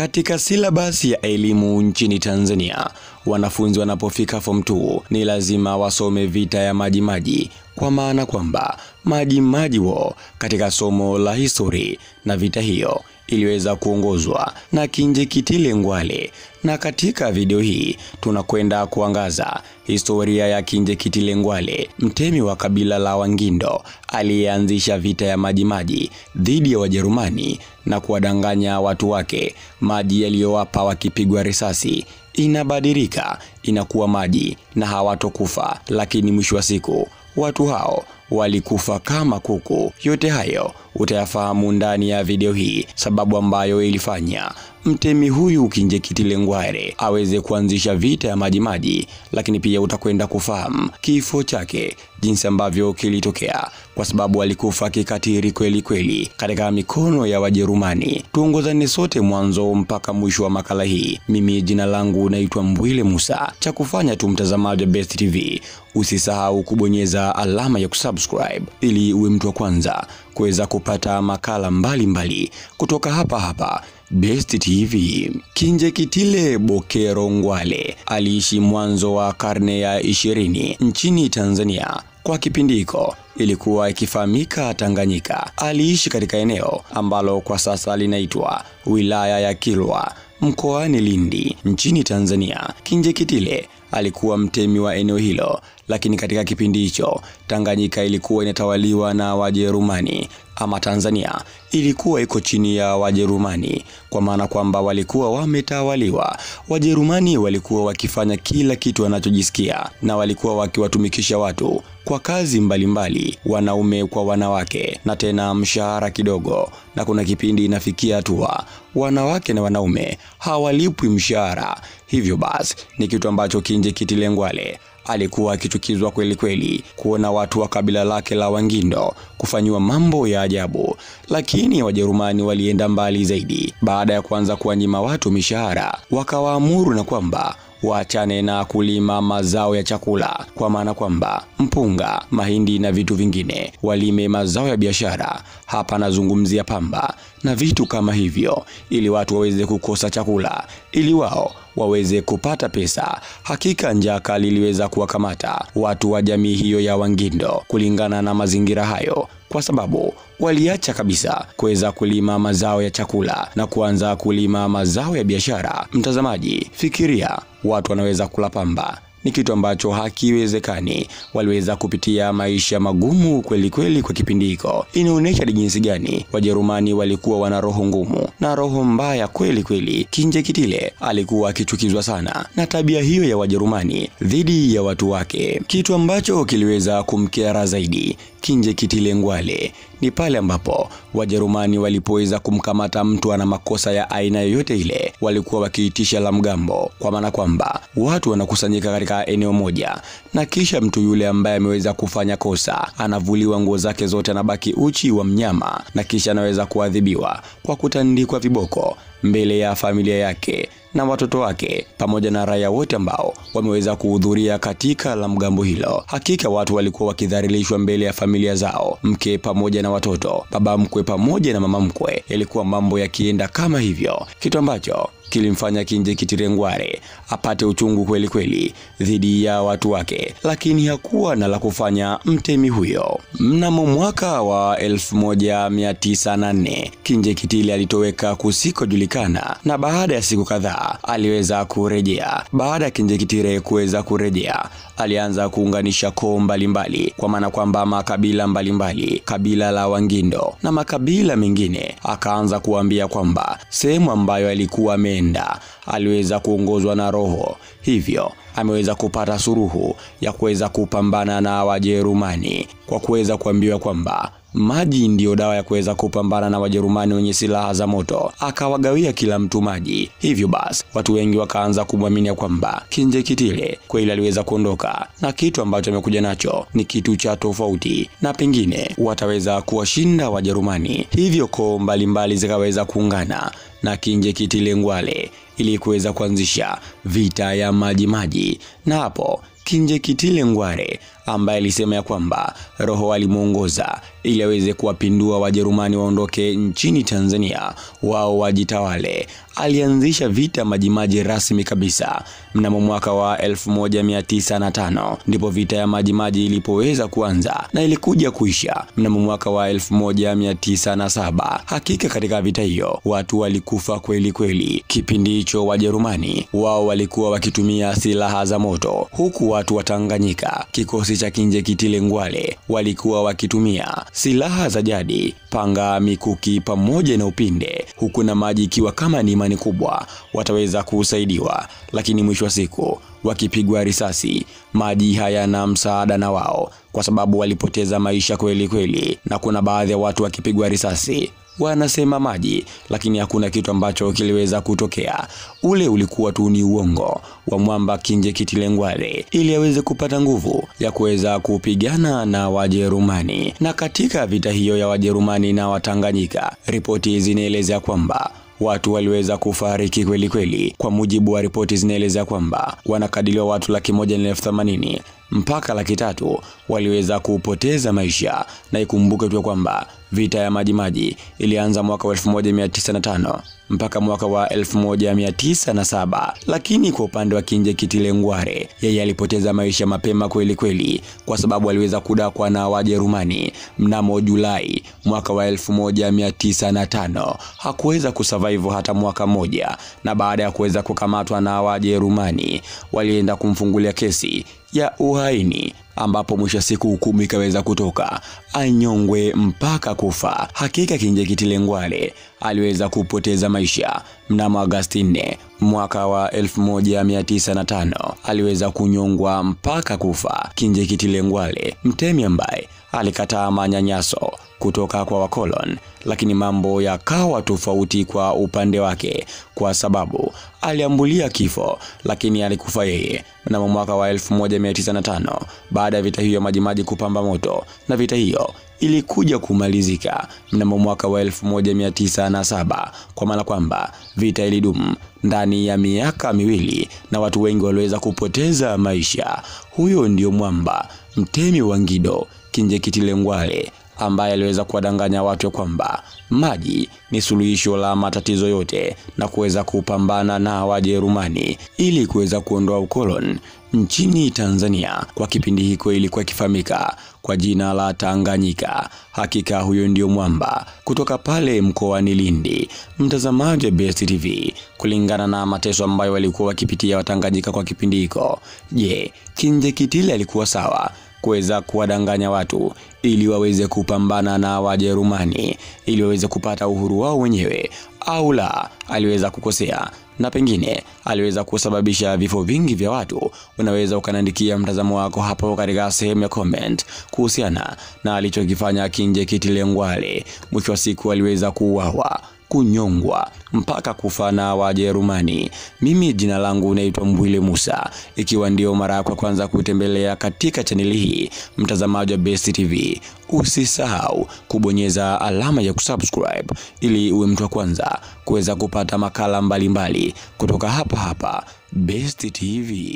Katika silabasi ya elimu nchini Tanzania, wanafunzi wanapofika form 2 ni lazima wasome vita ya Majimaji, kwa maana kwamba Majimaji wao katika somo la historia, na vita hiyo iliweza kuongozwa na Kinjekitile Ngwale. Na katika video hii tunakwenda kuangaza historia ya Kinjekitile Ngwale, mtemi wa kabila la Wangindo aliyeanzisha vita ya Majimaji dhidi ya Wajerumani na kuwadanganya watu wake maji yaliyowapa wakipigwa risasi inabadilika inakuwa maji na hawatokufa, lakini mwisho wa siku watu hao walikufa kama kuku. Yote hayo utayafahamu ndani ya video hii, sababu ambayo ilifanya mtemi huyu Kinjekitile Ngwale aweze kuanzisha vita ya Majimaji, lakini pia utakwenda kufahamu kifo chake, jinsi ambavyo kilitokea, kwa sababu alikufa kikatili kweli kweli katika mikono ya Wajerumani. Tuongozane sote mwanzo mpaka mwisho wa makala hii. Mimi jina langu naitwa Mbwile Musa. Cha kufanya tu, mtazamaji wa Best TV, usisahau kubonyeza alama ya kusubscribe ili uwe mtu wa kwanza kuweza kupata makala mbalimbali kutoka hapa Best TV. Kinjekitile Bokero Ngwale aliishi mwanzo wa karne ya 20 nchini Tanzania. Kwa kipindi hiko ilikuwa ikifahamika Tanganyika. Aliishi katika eneo ambalo kwa sasa linaitwa wilaya ya Kilwa mkoani Lindi nchini Tanzania. Kinjekitile alikuwa mtemi wa eneo hilo, lakini katika kipindi hicho Tanganyika ilikuwa inatawaliwa na Wajerumani, ama Tanzania ilikuwa iko chini ya Wajerumani, kwa maana kwamba walikuwa wametawaliwa. Wajerumani walikuwa wakifanya kila kitu wanachojisikia, na walikuwa wakiwatumikisha watu kwa kazi mbalimbali, wanaume kwa wanawake, na tena mshahara kidogo. Na kuna kipindi inafikia hatua wanawake na wanaume hawalipwi mshahara. Hivyo basi ni kitu ambacho Kinjekitile Ngwale alikuwa akichukizwa kweli kweli kuona watu wa kabila lake la Wangindo kufanywa mambo ya ajabu. Lakini Wajerumani walienda mbali zaidi. Baada ya kuanza kuwanyima watu mishahara, wakawaamuru na kwamba waachane na kulima mazao ya chakula, kwa maana kwamba mpunga, mahindi na vitu vingine, walime mazao ya biashara. Hapa nazungumzia pamba na vitu kama hivyo, ili watu waweze kukosa chakula, ili wao waweze kupata pesa. Hakika njaa kali iliweza kuwakamata watu wa jamii hiyo ya Wangindo kulingana na mazingira hayo, kwa sababu waliacha kabisa kuweza kulima mazao ya chakula na kuanza kulima mazao ya biashara. Mtazamaji, fikiria watu wanaweza kula pamba, ni kitu ambacho hakiwezekani. Waliweza kupitia maisha magumu kweli kweli kwa kipindi hiko. Inaonyesha ni jinsi gani Wajerumani walikuwa wana roho ngumu na roho mbaya kweli kweli. Kinjekitile alikuwa akichukizwa sana na tabia hiyo ya Wajerumani dhidi ya watu wake. Kitu ambacho kiliweza kumkera zaidi Kinjekitile Ngwale ni pale ambapo Wajerumani walipoweza kumkamata mtu ana makosa ya aina yoyote ile, walikuwa wakiitisha la mgambo, kwa maana kwamba watu wanakusanyika katika eneo moja, na kisha mtu yule ambaye ameweza kufanya kosa anavuliwa nguo zake zote, anabaki uchi wa mnyama, na kisha anaweza kuadhibiwa kwa kutandikwa viboko mbele ya familia yake na watoto wake pamoja na raia wote ambao wameweza kuhudhuria katika la mgambo hilo. Hakika watu walikuwa wakidhalilishwa mbele ya familia zao, mke pamoja na watoto, baba mkwe pamoja na mama mkwe. Ilikuwa mambo yakienda kama hivyo, kitu ambacho kilimfanya Kinjekitile Ngwale apate uchungu kweli kweli dhidi ya watu wake, lakini hakuwa na la kufanya mtemi huyo. Mnamo mwaka wa 1904 Kinjekitile alitoweka kusikojulikana, na baada ya siku kadhaa aliweza kurejea. Baada ya Kinjekitile kuweza kurejea, alianza kuunganisha koo mbalimbali, kwa maana kwamba makabila mbalimbali, kabila la Wangindo na makabila mengine. Akaanza kuambia kwamba sehemu ambayo alikuwa aliweza kuongozwa na roho, hivyo ameweza kupata suruhu ya kuweza kupambana na Wajerumani, kwa kuweza kuambiwa kwamba maji ndiyo dawa ya kuweza kupambana na Wajerumani wenye silaha za moto. Akawagawia kila mtu maji. Hivyo basi watu wengi wakaanza kumwamini kwamba Kinjekitile kweli aliweza kuondoka, na kitu ambacho amekuja nacho ni kitu cha tofauti, na pengine wataweza kuwashinda Wajerumani. Hivyo koo mbalimbali zikaweza kuungana na Kinjekitile Ngwale ili kuweza kuanzisha vita ya Majimaji. Na hapo Kinjekitile Ngwale ambaye alisema ya kwamba Roho alimuongoza ili aweze kuwapindua Wajerumani waondoke nchini Tanzania wao wajitawale. Alianzisha vita Majimaji rasmi kabisa mnamo mwaka wa 1905, ndipo vita ya Majimaji ilipoweza kuanza na ilikuja kuisha mnamo mwaka wa 1907. Hakika katika vita hiyo watu walikufa kweli kweli. Kipindi hicho Wajerumani wao walikuwa wakitumia silaha za moto, huku watu wa Tanganyika, kikosi cha Kinjekitile Ngwale, walikuwa wakitumia silaha za jadi, panga, mikuki pamoja na upinde, huku na maji ikiwa kama ni imani kubwa wataweza kusaidiwa. Lakini mwisho wa siku wakipigwa risasi, maji hayana msaada na wao, kwa sababu walipoteza maisha kweli kweli. Na kuna baadhi ya watu wakipigwa risasi wanasema maji, lakini hakuna kitu ambacho kiliweza kutokea. Ule ulikuwa tu ni uongo wa mwamba Kinjekitile Ngwale ili aweze kupata nguvu ya kuweza kupigana na Wajerumani. Na katika vita hiyo ya Wajerumani na Watanganyika, ripoti zinaeleza kwamba watu waliweza kufariki kweli kweli. Kwa mujibu wa ripoti zinaeleza kwamba wanakadiriwa watu 180,000 mpaka 300,000 waliweza kupoteza maisha. Na ikumbuke tu kwamba vita ya Majimaji ilianza mwaka wa 1905 mpaka mwaka wa 1907. Lakini kwa upande wa Kinjekitile Ngwale, yeye alipoteza maisha mapema kweli kweli, kwa sababu aliweza kudakwa na Wajerumani mnamo Julai mwaka wa 1905. Hakuweza kusurvive hata mwaka mmoja, na baada ya kuweza kukamatwa na Wajerumani walienda kumfungulia kesi ya uhaini, ambapo mwisho siku hukumu ikaweza kutoka, anyongwe mpaka kufa. Hakika Kinjekitile Ngwale aliweza kupoteza maisha mnamo Agosti 4 mwaka wa 1905. Aliweza kunyongwa mpaka kufa. Kinjekitile Ngwale, mtemi ambaye alikataa manyanyaso kutoka kwa wakoloni, lakini mambo yakawa tofauti kwa upande wake, kwa sababu aliambulia kifo, lakini alikufa yeye mnamo mwaka wa 1905 baada ya vita hiyo Majimaji kupamba moto. Na vita hiyo ilikuja kumalizika mnamo mwaka wa 1907, kwa maana kwamba vita ilidumu ndani ya miaka miwili na watu wengi waliweza kupoteza maisha. Huyo ndio mwamba, mtemi wa Ngido, Kinjekitile Ngwale, ambaye aliweza kuwadanganya watu kwamba maji ni suluhisho la matatizo yote na kuweza kupambana na Wajerumani ili kuweza kuondoa ukoloni nchini Tanzania. Kwa kipindi hiko ilikuwa kifahamika kwa jina la Tanganyika. Hakika huyo ndio mwamba kutoka pale mkoani Lindi. Mtazamaji wa Best TV, kulingana na mateso ambayo walikuwa wakipitia Watanganyika kwa kipindi hiko, je, Kinjekitile alikuwa sawa kuweza kuwadanganya watu ili waweze kupambana na Wajerumani ili waweze kupata uhuru wao wenyewe, au la aliweza kukosea na pengine aliweza kusababisha vifo vingi vya watu? Unaweza ukaniandikia mtazamo wako hapo katika sehemu ya comment kuhusiana na alichokifanya Kinjekitile Ngwale. Mwisho wa siku aliweza kuuawa, kunyongwa mpaka kufa na Wajerumani. Mimi jina langu naitwa Mbwile Musa. Ikiwa ndio mara yako kwanza kutembelea katika chaneli hii, mtazamaji wa Best TV, usisahau kubonyeza alama ya kusubscribe ili uwe mtu wa kwanza kuweza kupata makala mbalimbali kutoka hapa Best TV.